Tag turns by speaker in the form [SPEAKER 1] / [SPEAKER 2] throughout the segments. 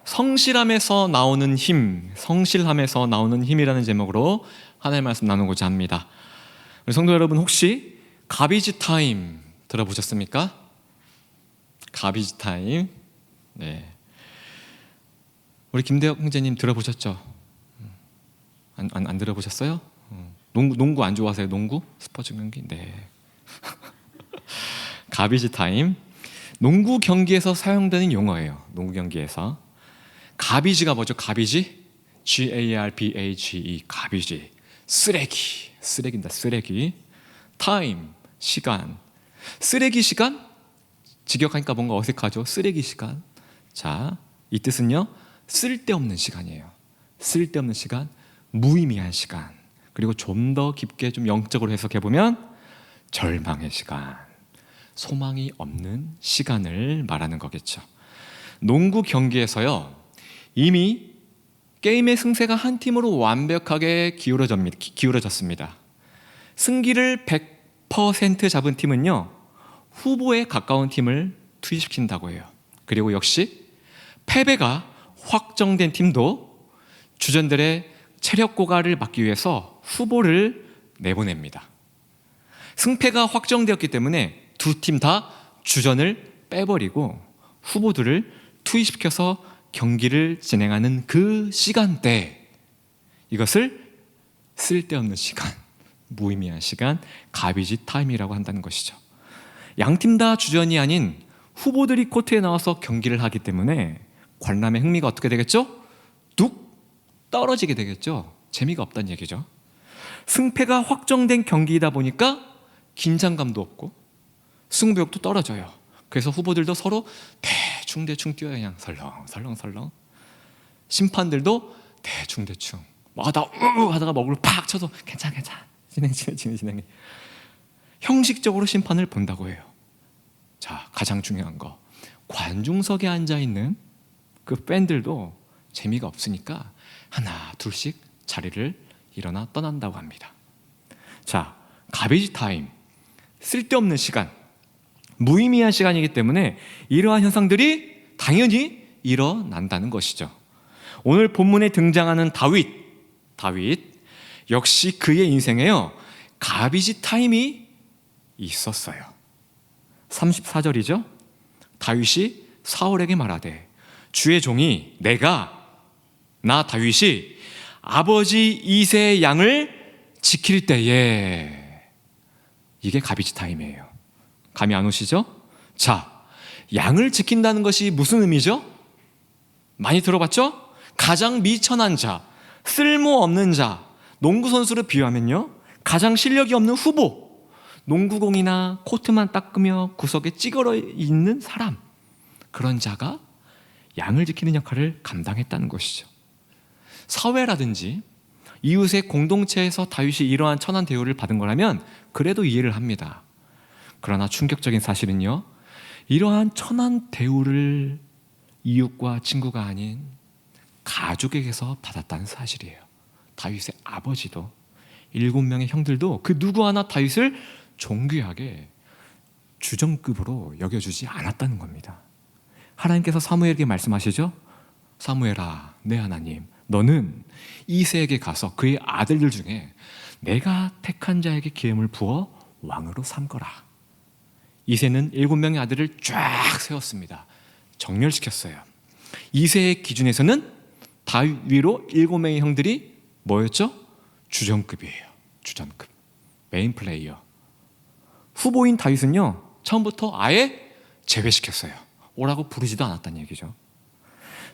[SPEAKER 1] 성실함에서 나오는 힘, 성실함에서 나오는 힘이라는 제목으로 하나님의 말씀 나누고자 합니다. 우리 성도 여러분, 혹시 가비지 타임 들어보셨습니까? 가비지 타임. 네. 우리 김대혁 형제님 들어보셨죠? 안 들어보셨어요? 농구 안 좋아하세요? 농구? 스포츠 경기? 네. 가비지 타임. 농구 경기에서 사용되는 용어예요. 농구 경기에서. 가비지가 뭐죠? 가비지? G-A-R-B-A-G-E. 가비지. 쓰레기입니다. 쓰레기. 타임, 시간. 쓰레기 시간? 직역하니까 뭔가 어색하죠? 쓰레기 시간. 자, 이 뜻은요, 쓸데없는 시간이에요. 쓸데없는 시간, 무의미한 시간. 그리고 좀 더 깊게 좀 영적으로 해석해보면 절망의 시간, 소망이 없는 시간을 말하는 거겠죠. 농구 경기에서요, 이미 게임의 승세가 한 팀으로 완벽하게 기울어졌습니다. 승기를 100% 잡은 팀은요, 후보에 가까운 팀을 투입시킨다고 해요. 그리고 역시 패배가 확정된 팀도 주전들의 체력 고갈을 막기 위해서 후보를 내보냅니다. 승패가 확정되었기 때문에 두 팀 다 주전을 빼버리고 후보들을 투입시켜서 경기를 진행하는 그 시간대, 이것을 쓸데없는 시간, 무의미한 시간, 가비지 타임이라고 한다는 것이죠. 양팀 다 주전이 아닌 후보들이 코트에 나와서 경기를 하기 때문에 관람의 흥미가 어떻게 되겠죠? 뚝 떨어지게 되겠죠. 재미가 없다는 얘기죠. 승패가 확정된 경기이다 보니까 긴장감도 없고 승부욕도 떨어져요. 그래서 후보들도 서로 대충 뛰어요. 그냥 설렁. 심판들도 대충 하다가 먹을 팍 쳐서 괜찮아 진행. 형식적으로 심판을 본다고 해요. 자, 가장 중요한 거, 관중석에 앉아있는 그 팬들도 재미가 없으니까 하나 둘씩 자리를 일어나 떠난다고 합니다. 자, 가비지 타임, 쓸데없는 시간, 무의미한 시간이기 때문에 이러한 현상들이 당연히 일어난다는 것이죠. 오늘 본문에 등장하는 다윗 역시 그의 인생에요, 가비지 타임이 있었어요. 34절이죠. 다윗이 사울에게 말하되 주의 종이 나 다윗이 아버지 이새의 양을 지킬 때에, 이게 가비지 타임이에요. 감이 안 오시죠? 자, 양을 지킨다는 것이 무슨 의미죠? 많이 들어봤죠? 가장 미천한 자, 쓸모없는 자, 농구 선수를 비유하면요, 가장 실력이 없는 후보, 농구공이나 코트만 닦으며 구석에 찌그러 있는 사람, 그런 자가 양을 지키는 역할을 감당했다는 것이죠. 사회라든지 이웃의 공동체에서 다윗이 이러한 천한 대우를 받은 거라면 그래도 이해를 합니다. 그러나 충격적인 사실은요, 이러한 천한 대우를 이웃과 친구가 아닌 가족에게서 받았다는 사실이에요. 다윗의 아버지도 7명의 형들도 그 누구 하나 다윗을 존귀하게 주정급으로 여겨주지 않았다는 겁니다. 하나님께서 사무엘에게 말씀하시죠. 사무엘아, 내 하나님, 너는 이새에게 가서 그의 아들들 중에 내가 택한 자에게 기름을 부어 왕으로 삼거라. 이새는 7명의 아들을 쫙 세웠습니다. 정렬시켰어요. 이새의 기준에서는 다윗 위로 7명의 형들이 뭐였죠? 주전급이에요. 주전급, 메인 플레이어. 후보인 다윗은요, 처음부터 아예 제외시켰어요. 오라고 부르지도 않았다는 얘기죠.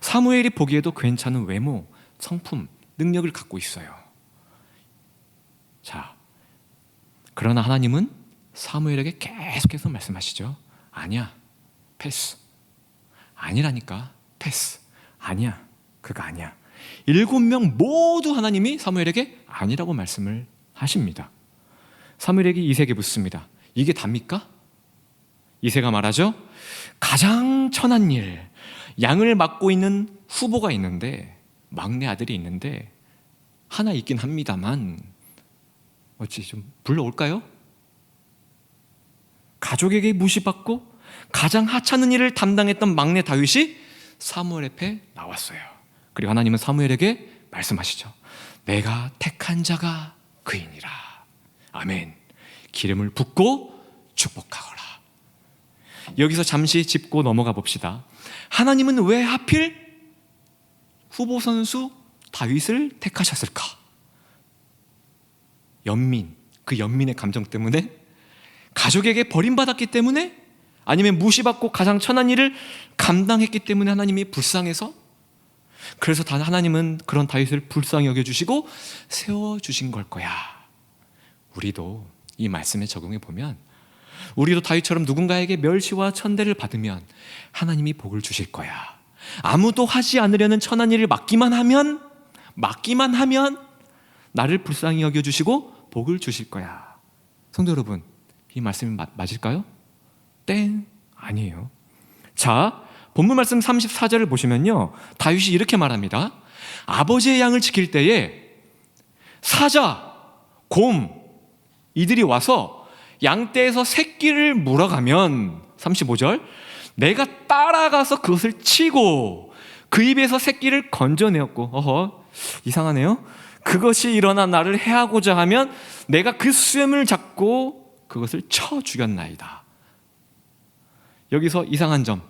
[SPEAKER 1] 사무엘이 보기에도 괜찮은 외모, 성품, 능력을 갖고 있어요. 자, 그러나 하나님은 사무엘에게 계속해서 말씀하시죠. 아니야, 패스. 아니라니까, 패스. 아니야, 그거 아니야. 7명 모두 하나님이 사무엘에게 아니라고 말씀을 하십니다. 사무엘에게 이새에게 묻습니다. 이게 답니까? 이새가 말하죠. 가장 천한 일, 양을 맡고 있는 후보가 있는데, 막내 아들이 있는데 하나 있긴 합니다만 어찌 좀 불러올까요? 가족에게 무시받고 가장 하찮은 일을 담당했던 막내 다윗이 사무엘 앞에 나왔어요. 그리고 하나님은 사무엘에게 말씀하시죠. 내가 택한 자가 그이니라. 아멘. 기름을 붓고 축복하거라. 여기서 잠시 짚고 넘어가 봅시다. 하나님은 왜 하필 후보 선수 다윗을 택하셨을까? 그 연민의 감정 때문에? 가족에게 버림받았기 때문에? 아니면 무시받고 가장 천한 일을 감당했기 때문에 하나님이 불쌍해서? 그래서 하나님은 그런 다윗을 불쌍히 여겨주시고 세워주신 걸 거야. 우리도 이 말씀에 적용해 보면, 우리도 다윗처럼 누군가에게 멸시와 천대를 받으면 하나님이 복을 주실 거야. 아무도 하지 않으려는 천한 일을 맡기만 하면 나를 불쌍히 여겨주시고 복을 주실 거야. 성도 여러분, 이 말씀이 맞을까요? 땡, 아니에요. 자, 본문 말씀 34절을 보시면요, 다윗이 이렇게 말합니다. 아버지의 양을 지킬 때에 사자, 곰 이들이 와서 양떼에서 새끼를 물어가면, 35절, 내가 따라가서 그것을 치고 그 입에서 새끼를 건져내었고, 이상하네요. 그것이 일어나 나를 해하고자 하면 내가 그 수염을 잡고 그것을 쳐 죽였나이다. 여기서 이상한 점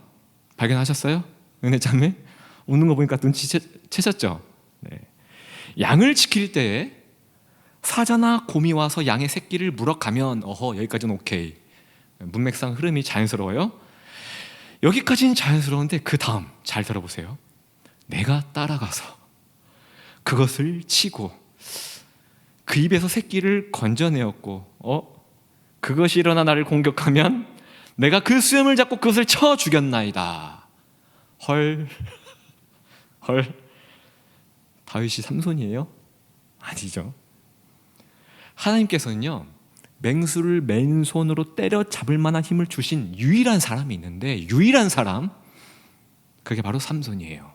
[SPEAKER 1] 발견하셨어요? 은혜자매? 웃는 거 보니까 눈치채셨죠? 네. 양을 지킬 때에 사자나 곰이 와서 양의 새끼를 물어가면 여기까지는 오케이. 문맥상 흐름이 자연스러워요. 여기까지는 자연스러운데 그 다음 잘 들어보세요. 내가 따라가서 그것을 치고 그 입에서 새끼를 건져내었고 그것이 일어나 나를 공격하면 내가 그 수염을 잡고 그것을 쳐 죽였나이다. 헐 다윗이 삼손이에요? 아니죠. 하나님께서는요, 맹수를 맨손으로 때려잡을 만한 힘을 주신 유일한 사람이 있는데, 유일한 사람, 그게 바로 삼손이에요.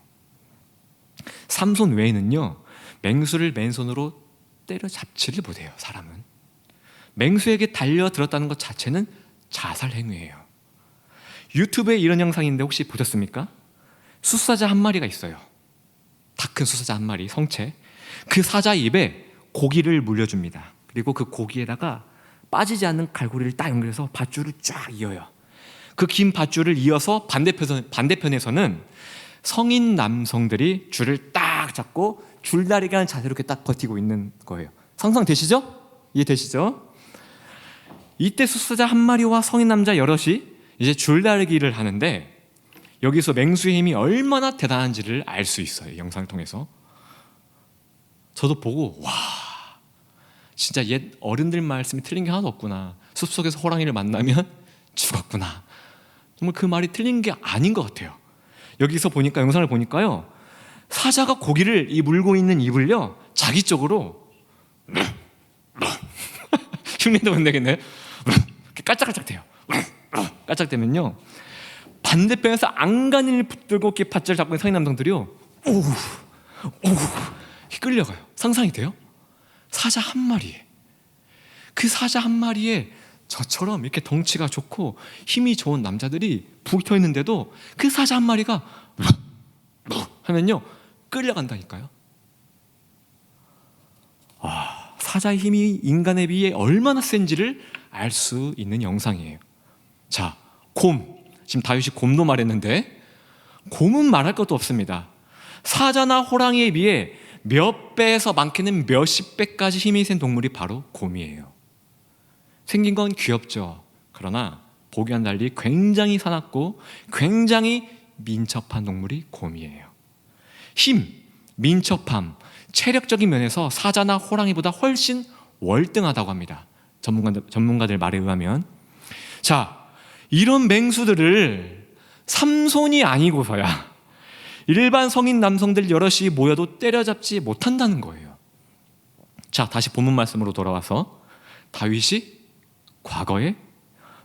[SPEAKER 1] 삼손 외에는요, 맹수를 맨손으로 때려잡지를 못해요. 사람은 맹수에게 달려들었다는 것 자체는 자살 행위예요. 유튜브에 이런 영상인데 혹시 보셨습니까? 숫사자 한 마리가 있어요. 다 큰 숫사자 한 마리, 성체. 그 사자 입에 고기를 물려줍니다. 그리고 그 고기에다가 빠지지 않는 갈고리를 딱 연결해서 밧줄을 쫙 이어요. 그 긴 밧줄을 이어서 반대편에서는 성인 남성들이 줄을 딱 잡고 줄다리기 하는 자세로 이렇게 딱 버티고 있는 거예요. 상상되시죠? 이해되시죠? 이때 숫사자 한 마리와 성인 남자 여럿이 이제 줄다리기를 하는데, 여기서 맹수의 힘이 얼마나 대단한지를 알 수 있어요. 영상을 통해서. 저도 보고 와, 진짜 옛 어른들 말씀이 틀린 게 하나도 없구나. 숲속에서 호랑이를 만나면 죽었구나. 정말 그 말이 틀린 게 아닌 것 같아요. 여기서 보니까, 영상을 보니까요, 사자가 고기를 물고 있는 입을요 자기 쪽으로 흉내도 못 내겠네. 깔짝깔짝 돼요. 깔짝대면요, 반대편에서 안간힘을 붙들고 이렇게 밧줄 잡고 있는 성인 남성들이요, 오우 끌려가요. 상상이 돼요? 사자 한 마리에, 그 사자 한 마리에 저처럼 이렇게 덩치가 좋고 힘이 좋은 남자들이 붙어 있는데도 그 사자 한 마리가 하면요 끌려간다니까요. 사자의 힘이 인간에 비해 얼마나 센지를 알 수 있는 영상이에요. 자, 곰. 지금 다윗이 곰도 말했는데, 곰은 말할 것도 없습니다. 사자나 호랑이에 비해 몇 배에서 많게는 몇십 배까지 힘이 센 동물이 바로 곰이에요. 생긴 건 귀엽죠. 그러나 보기와는 달리 굉장히 사납고 굉장히 민첩한 동물이 곰이에요. 힘, 민첩함, 체력적인 면에서 사자나 호랑이보다 훨씬 월등하다고 합니다. 전문가들 말에 의하면. 자, 이런 맹수들을 삼손이 아니고서야 일반 성인 남성들 여럿이 모여도 때려잡지 못한다는 거예요. 자, 다시 본문 말씀으로 돌아와서 다윗이 과거에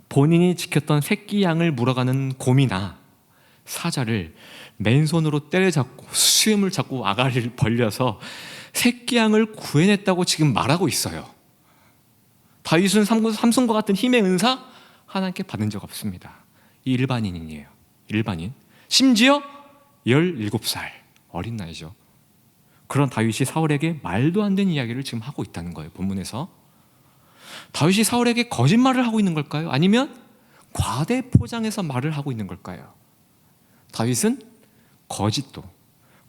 [SPEAKER 1] 본인이 지켰던 새끼 양을 물어가는 곰이나 사자를 맨손으로 때려잡고 수염을 잡고 아가리를 벌려서 새끼 양을 구해냈다고 지금 말하고 있어요. 다윗은 삼손과 같은 힘의 은사 하나님께 받은 적 없습니다. 이 일반인이에요. 일반인. 심지어 17살, 어린 나이죠. 그런 다윗이 사울에게 말도 안 되는 이야기를 지금 하고 있다는 거예요. 본문에서. 다윗이 사울에게 거짓말을 하고 있는 걸까요? 아니면 과대 포장해서 말을 하고 있는 걸까요? 다윗은 거짓도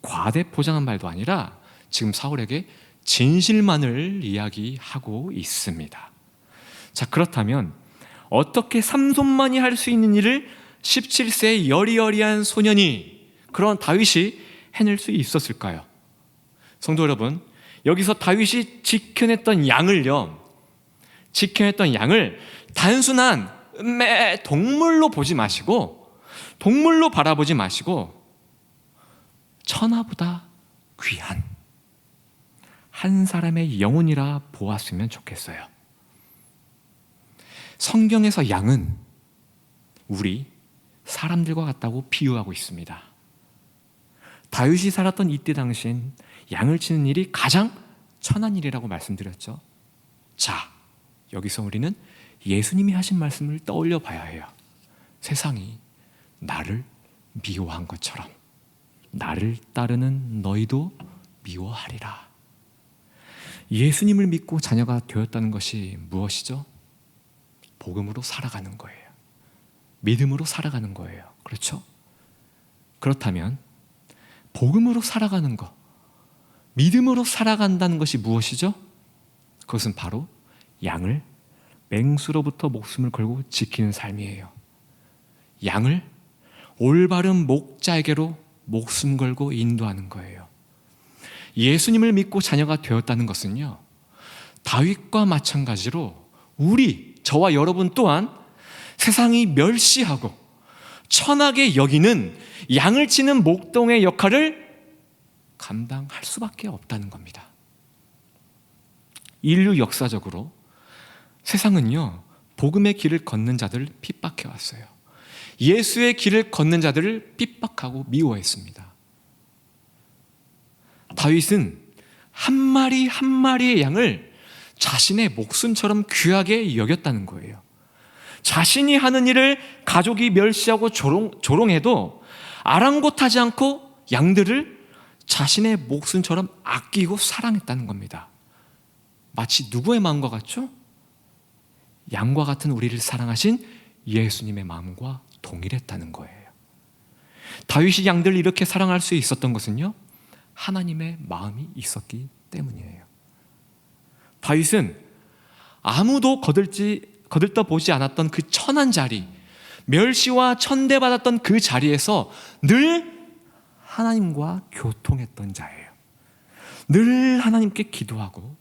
[SPEAKER 1] 과대 포장한 말도 아니라 지금 사울에게 진실만을 이야기하고 있습니다. 자, 그렇다면 어떻게 삼손만이 할 수 있는 일을 17세의 여리여리한 소년이, 그런 다윗이 해낼 수 있었을까요? 성도 여러분, 여기서 다윗이 지켜냈던 양을 단순한 동물로 보지 마시고, 동물로 바라보지 마시고, 천하보다 귀한 한 사람의 영혼이라 보았으면 좋겠어요. 성경에서 양은 우리 사람들과 같다고 비유하고 있습니다. 다윗이 살았던 이때 당시엔 양을 치는 일이 가장 천한 일이라고 말씀드렸죠. 자, 여기서 우리는 예수님이 하신 말씀을 떠올려 봐야 해요. 세상이 나를 미워한 것처럼 나를 따르는 너희도 미워하리라. 예수님을 믿고 자녀가 되었다는 것이 무엇이죠? 복음으로 살아가는 거예요. 믿음으로 살아가는 거예요. 그렇죠? 그렇다면 복음으로 살아가는 것, 믿음으로 살아간다는 것이 무엇이죠? 그것은 바로 양을 맹수로부터 목숨을 걸고 지키는 삶이에요. 양을 올바른 목자에게로 목숨 걸고 인도하는 거예요. 예수님을 믿고 자녀가 되었다는 것은요, 다윗과 마찬가지로 저와 여러분 또한 세상이 멸시하고 천하게 여기는 양을 치는 목동의 역할을 감당할 수밖에 없다는 겁니다. 인류 역사적으로 세상은요, 복음의 길을 걷는 자들을 핍박해 왔어요. 예수의 길을 걷는 자들을 핍박하고 미워했습니다. 다윗은 한 마리 한 마리의 양을 자신의 목숨처럼 귀하게 여겼다는 거예요. 자신이 하는 일을 가족이 멸시하고 조롱해도 아랑곳하지 않고 양들을 자신의 목숨처럼 아끼고 사랑했다는 겁니다. 마치 누구의 마음과 같죠? 양과 같은 우리를 사랑하신 예수님의 마음과 동일했다는 거예요. 다윗이 양들을 이렇게 사랑할 수 있었던 것은요, 하나님의 마음이 있었기 때문이에요. 다윗은 아무도 거들떠보지 않았던 그 천한 자리, 멸시와 천대받았던 그 자리에서 늘 하나님과 교통했던 자예요. 늘 하나님께 기도하고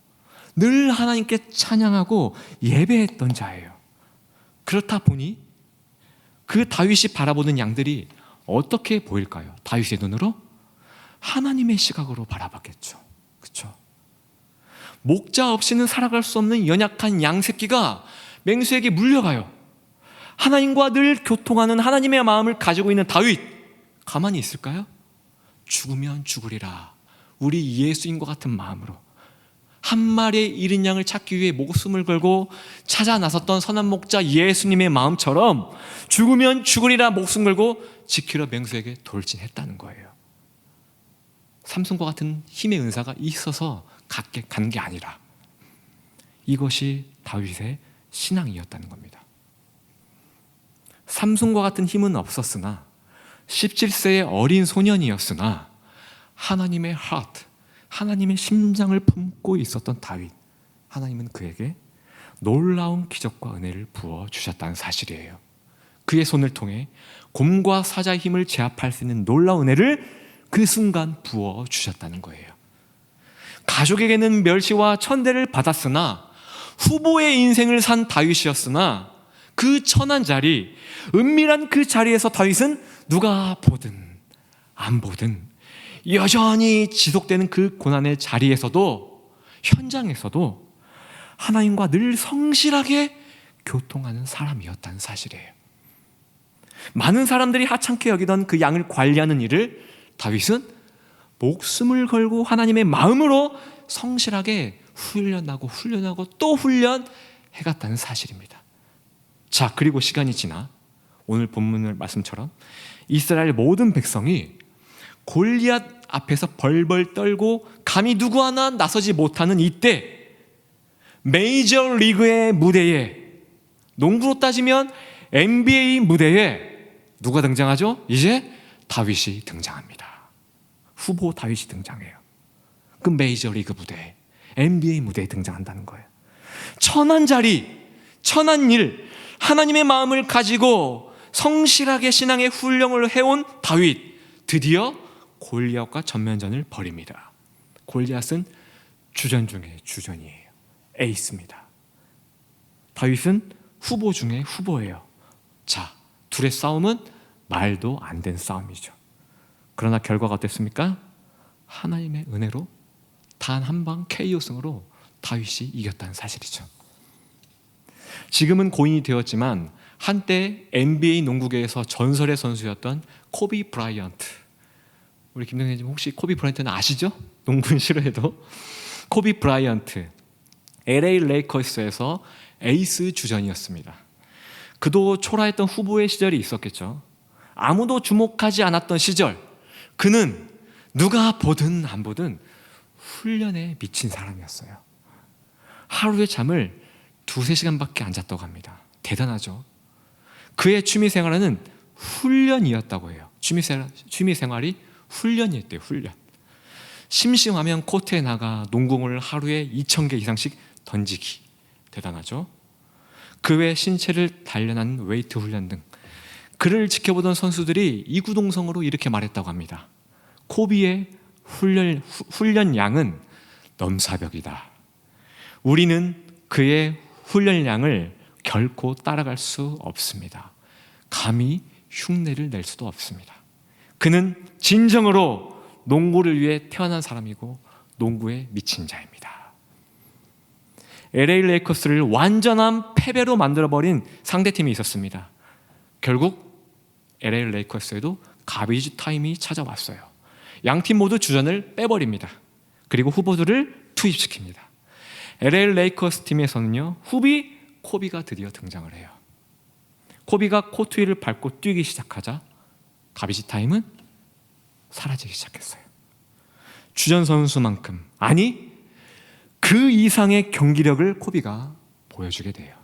[SPEAKER 1] 늘 하나님께 찬양하고 예배했던 자예요. 그렇다 보니 그 다윗이 바라보는 양들이 어떻게 보일까요? 다윗의 눈으로 하나님의 시각으로 바라봤겠죠. 그렇죠? 목자 없이는 살아갈 수 없는 연약한 양 새끼가 맹수에게 물려가요. 하나님과 늘 교통하는 하나님의 마음을 가지고 있는 다윗, 가만히 있을까요? 죽으면 죽으리라. 우리 예수님과 같은 마음으로 한 마리의 잃은 양을 찾기 위해 목숨을 걸고 찾아 나섰던 선한 목자 예수님의 마음처럼 죽으면 죽으리라 목숨 걸고 지키러 맹수에게 돌진했다는 거예요. 삼손과 같은 힘의 은사가 있어서 간 게 아니라 이것이 다윗의 신앙이었다는 겁니다. 삼손과 같은 힘은 없었으나 17세의 어린 소년이었으나 하나님의 하트, 하나님의 심장을 품고 있었던 다윗, 하나님은 그에게 놀라운 기적과 은혜를 부어주셨다는 사실이에요. 그의 손을 통해 곰과 사자의 힘을 제압할 수 있는 놀라운 은혜를 그 순간 부어주셨다는 거예요. 가족에게는 멸시와 천대를 받았으나 후보의 인생을 산 다윗이었으나 그 천한 자리, 은밀한 그 자리에서 다윗은 누가 보든 안 보든 여전히 지속되는 그 고난의 자리에서도, 현장에서도 하나님과 늘 성실하게 교통하는 사람이었다는 사실이에요. 많은 사람들이 하찮게 여기던 그 양을 관리하는 일을 다윗은 목숨을 걸고 하나님의 마음으로 성실하게 훈련하고 또 훈련해갔다는 사실입니다. 자, 그리고 시간이 지나 오늘 본문의 말씀처럼 이스라엘 모든 백성이 골리앗 앞에서 벌벌 떨고 감히 누구 하나 나서지 못하는 이때 메이저 리그의 무대에, 농구로 따지면 NBA 무대에 누가 등장하죠? 이제 다윗이 등장합니다. 후보 다윗이 등장해요. 그 메이저 리그 무대에, NBA 무대에 등장한다는 거예요. 천한 자리, 천한 일, 하나님의 마음을 가지고 성실하게 신앙의 훈련을 해온 다윗, 드디어 골리앗과 전면전을 벌입니다. 골리앗은 주전 중에 주전이에요. 에이스입니다. 다윗은 후보 중에 후보예요. 자, 둘의 싸움은 말도 안 된 싸움이죠. 그러나 결과가 어땠습니까? 하나님의 은혜로 단 한 방 KO승으로 다윗이 이겼다는 사실이죠. 지금은 고인이 되었지만 한때 NBA 농구계에서 전설의 선수였던 코비 브라이언트, 우리 김동현님 혹시 코비 브라이언트는 아시죠? 농구는 싫어해도 코비 브라이언트, LA 레이커스에서 에이스 주전이었습니다. 그도 초라했던 후보의 시절이 있었겠죠. 아무도 주목하지 않았던 시절, 그는 누가 보든 안 보든 훈련에 미친 사람이었어요. 하루에 잠을 2-3시간밖에 안 잤다고 합니다. 대단하죠. 그의 취미생활은 훈련이었다고 해요. 취미생활이 훈련이었대요. 훈련. 심심하면 코트에 나가 농구공을 하루에 2,000개 이상씩 던지기. 대단하죠. 그 외 신체를 단련하는 웨이트 훈련 등 그를 지켜보던 선수들이 이구동성으로 이렇게 말했다고 합니다. 코비의 훈련량은 넘사벽이다. 우리는 그의 훈련량을 결코 따라갈 수 없습니다. 감히 흉내를 낼 수도 없습니다. 그는 진정으로 농구를 위해 태어난 사람이고 농구에 미친 자입니다. LA 레이커스를 완전한 패배로 만들어버린 상대팀이 있었습니다. 결국 LA 레이커스에도 가비지 타임이 찾아왔어요. 양팀 모두 주전을 빼버립니다. 그리고 후보들을 투입시킵니다. LA 레이커스 팀에서는요, 후비 코비가 드디어 등장을 해요. 코비가 코트 위를 밟고 뛰기 시작하자 가비지 타임은 사라지기 시작했어요. 주전 선수만큼, 아니 그 이상의 경기력을 코비가 보여주게 돼요.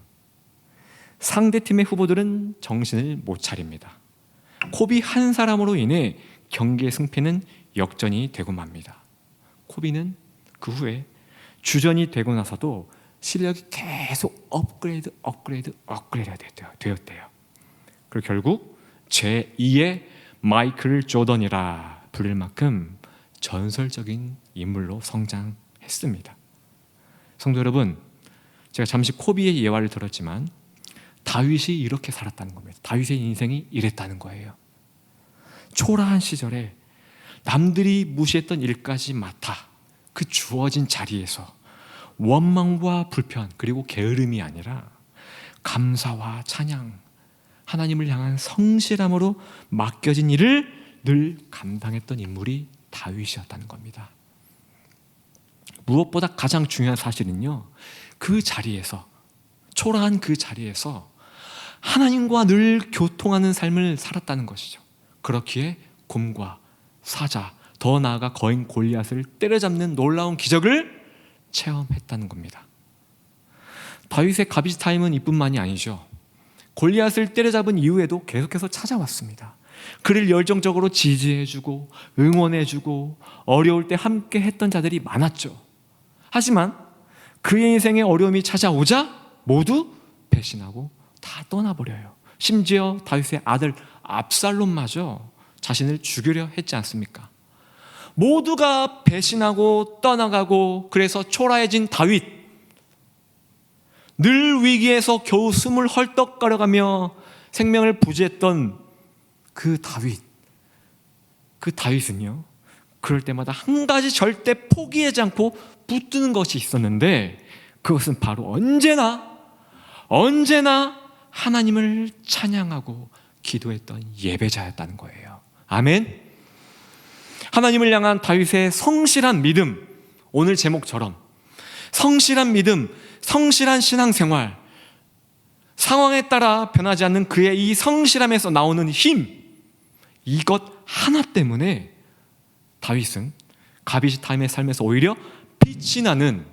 [SPEAKER 1] 상대팀의 후보들은 정신을 못 차립니다. 코비 한 사람으로 인해 경기의 승패는 역전이 되고 맙니다. 코비는 그 후에 주전이 되고 나서도 실력이 계속 업그레이드 되었대요. 그리고 결국 제2의 마이클 조던이라 부를 만큼 전설적인 인물로 성장했습니다. 성도 여러분, 제가 잠시 코비의 예화를 들었지만 다윗이 이렇게 살았다는 겁니다. 다윗의 인생이 이랬다는 거예요. 초라한 시절에 남들이 무시했던 일까지 맡아 그 주어진 자리에서 원망과 불편 그리고 게으름이 아니라 감사와 찬양, 하나님을 향한 성실함으로 맡겨진 일을 늘 감당했던 인물이 다윗이었다는 겁니다. 무엇보다 가장 중요한 사실은요, 그 자리에서, 초라한 그 자리에서 하나님과 늘 교통하는 삶을 살았다는 것이죠. 그렇기에 곰과 사자, 더 나아가 거인 골리앗을 때려잡는 놀라운 기적을 체험했다는 겁니다. 다윗의 가비지 타임은 이뿐만이 아니죠. 골리앗을 때려잡은 이후에도 계속해서 찾아왔습니다. 그를 열정적으로 지지해주고 응원해주고 어려울 때 함께 했던 자들이 많았죠. 하지만 그의 인생에 어려움이 찾아오자 모두 배신하고 다 떠나버려요. 심지어 다윗의 아들 압살롬마저 자신을 죽이려 했지 않습니까? 모두가 배신하고 떠나가고 그래서 초라해진 다윗, 늘 위기에서 겨우 숨을 헐떡거려가며 생명을 부지했던 그 다윗은요, 그럴 때마다 한 가지 절대 포기하지 않고 붙드는 것이 있었는데 그것은 바로 언제나 하나님을 찬양하고 기도했던 예배자였다는 거예요. 아멘. 하나님을 향한 다윗의 성실한 믿음, 오늘 제목처럼 성실한 믿음, 성실한 신앙생활, 상황에 따라 변하지 않는 그의 이 성실함에서 나오는 힘, 이것 하나 때문에 다윗은 가비지 타임의 삶에서 오히려 빛이 나는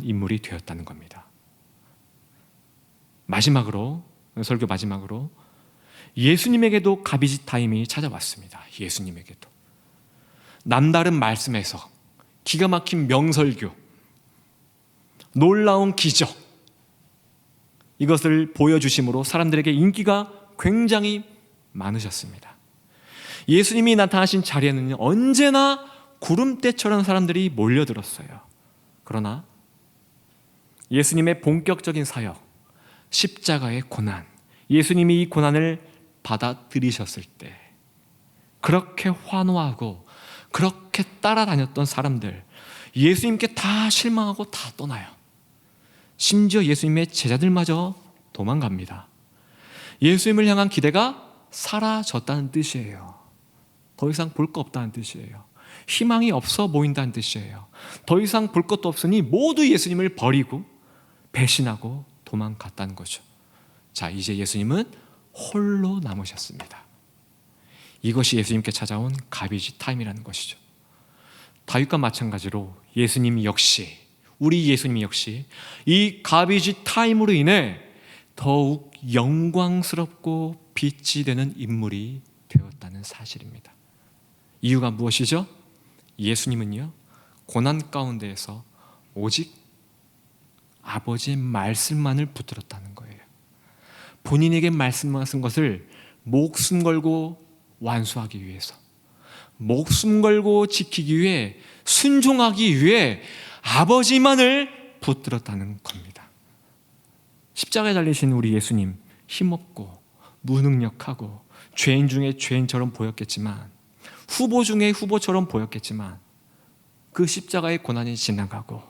[SPEAKER 1] 인물이 되었다는 겁니다. 마지막으로, 설교 마지막으로 예수님에게도 가비지 타임이 찾아왔습니다. 예수님에게도 남다른 말씀에서 기가 막힌 명설교, 놀라운 기적, 이것을 보여주심으로 사람들에게 인기가 굉장히 많으셨습니다. 예수님이 나타나신 자리에는 언제나 구름대처럼 사람들이 몰려들었어요. 그러나 예수님의 본격적인 사역, 십자가의 고난, 예수님이 이 고난을 받아들이셨을 때 그렇게 환호하고 그렇게 따라다녔던 사람들, 예수님께 다 실망하고 다 떠나요. 심지어 예수님의 제자들마저 도망갑니다. 예수님을 향한 기대가 사라졌다는 뜻이에요. 더 이상 볼 거 없다는 뜻이에요. 희망이 없어 보인다는 뜻이에요. 더 이상 볼 것도 없으니 모두 예수님을 버리고 배신하고 도망갔다는 거죠. 자, 이제 예수님은 홀로 남으셨습니다. 이것이 예수님께 찾아온 가비지 타임이라는 것이죠. 다윗과 마찬가지로 예수님 역시, 우리 예수님 역시 이 가비지 타임으로 인해 더욱 영광스럽고 빛이 되는 인물이 되었다는 사실입니다. 이유가 무엇이죠? 예수님은요, 고난 가운데에서 오직 아버지의 말씀만을 붙들었다는 거예요. 본인에게 말씀하신 것을 목숨 걸고 완수하기 위해서, 목숨 걸고 지키기 위해, 순종하기 위해 아버지만을 붙들었다는 겁니다. 십자가에 달리신 우리 예수님, 힘없고 무능력하고 죄인 중에 죄인처럼 보였겠지만, 후보 중에 후보처럼 보였겠지만, 그 십자가의 고난이 지나가고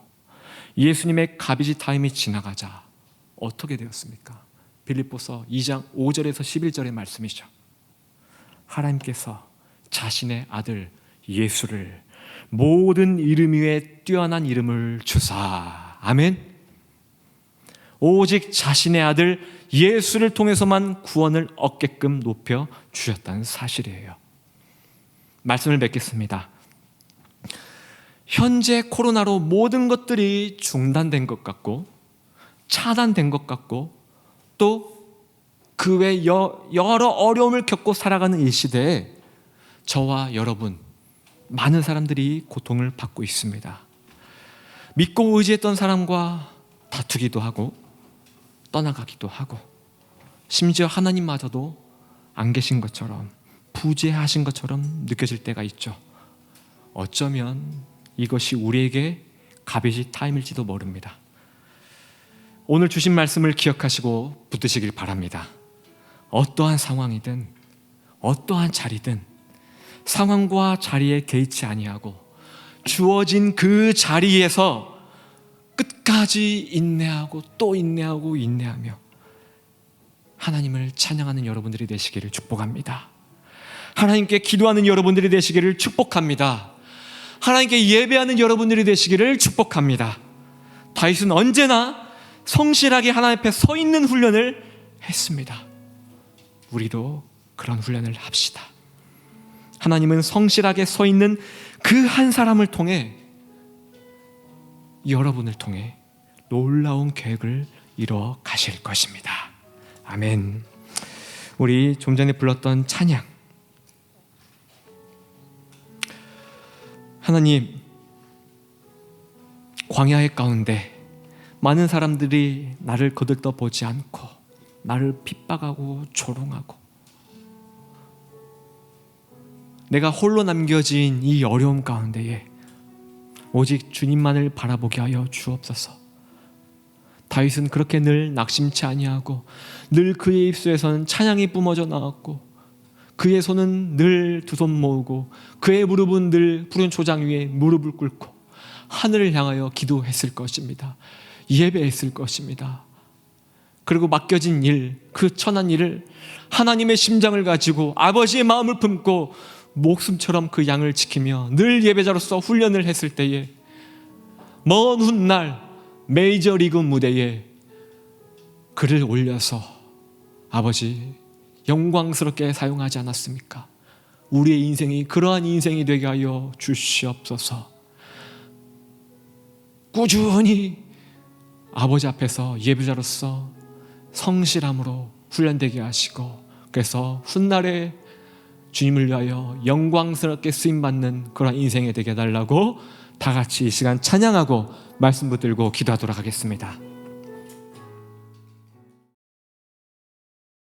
[SPEAKER 1] 예수님의 가비지 타임이 지나가자 어떻게 되었습니까? 빌립보서 2장 5절에서 11절의 말씀이죠. 하나님께서 자신의 아들 예수를 모든 이름 위에 뛰어난 이름을 주사, 아멘. 오직 자신의 아들 예수를 통해서만 구원을 얻게끔 높여 주셨다는 사실이에요. 말씀을 맺겠습니다. 현재 코로나로 모든 것들이 중단된 것 같고 차단된 것 같고 또 그 외 여러 어려움을 겪고 살아가는 이 시대에 저와 여러분, 많은 사람들이 고통을 받고 있습니다. 믿고 의지했던 사람과 다투기도 하고 떠나가기도 하고, 심지어 하나님마저도 안 계신 것처럼, 부재하신 것처럼 느껴질 때가 있죠. 어쩌면 이것이 우리에게 가비지 타임일지도 모릅니다. 오늘 주신 말씀을 기억하시고 붙드시길 바랍니다. 어떠한 상황이든 어떠한 자리든 상황과 자리에 개의치 아니하고 주어진 그 자리에서 끝까지 인내하고 또 인내하고 인내하며 하나님을 찬양하는 여러분들이 되시기를 축복합니다. 하나님께 기도하는 여러분들이 되시기를 축복합니다. 하나님께 예배하는 여러분들이 되시기를 축복합니다. 다윗은 언제나 성실하게 하나님 앞에 서 있는 훈련을 했습니다. 우리도 그런 훈련을 합시다. 하나님은 성실하게 서 있는 그 한 사람을 통해, 여러분을 통해 놀라운 계획을 이루어 가실 것입니다. 아멘. 우리 좀 전에 불렀던 찬양, 하나님, 광야의 가운데 많은 사람들이 나를 거들떠 보지 않고 나를 핍박하고 조롱하고 내가 홀로 남겨진 이 어려움 가운데에 오직 주님만을 바라보게 하여 주옵소서. 다윗은 그렇게 늘 낙심치 아니하고 늘 그의 입술에서는 찬양이 뿜어져 나왔고 그의 손은 늘 두 손 모으고 그의 무릎은 늘 푸른 초장 위에 무릎을 꿇고 하늘을 향하여 기도했을 것입니다. 예배했을 것입니다. 그리고 맡겨진 일, 그 천한 일을 하나님의 심장을 가지고 아버지의 마음을 품고 목숨처럼 그 양을 지키며 늘 예배자로서 훈련을 했을 때에 먼 훗날 메이저리그 무대에 그를 올려서 아버지 영광스럽게 사용하지 않았습니까? 우리의 인생이 그러한 인생이 되게 하여 주시옵소서. 꾸준히 아버지 앞에서 예배자로서 성실함으로 훈련되게 하시고, 그래서 훗날에 주님을 위하여 영광스럽게 쓰임받는 그런 인생이 되게 해달라고 다 같이 이 시간 찬양하고 말씀 붙들고 기도하도록 하겠습니다.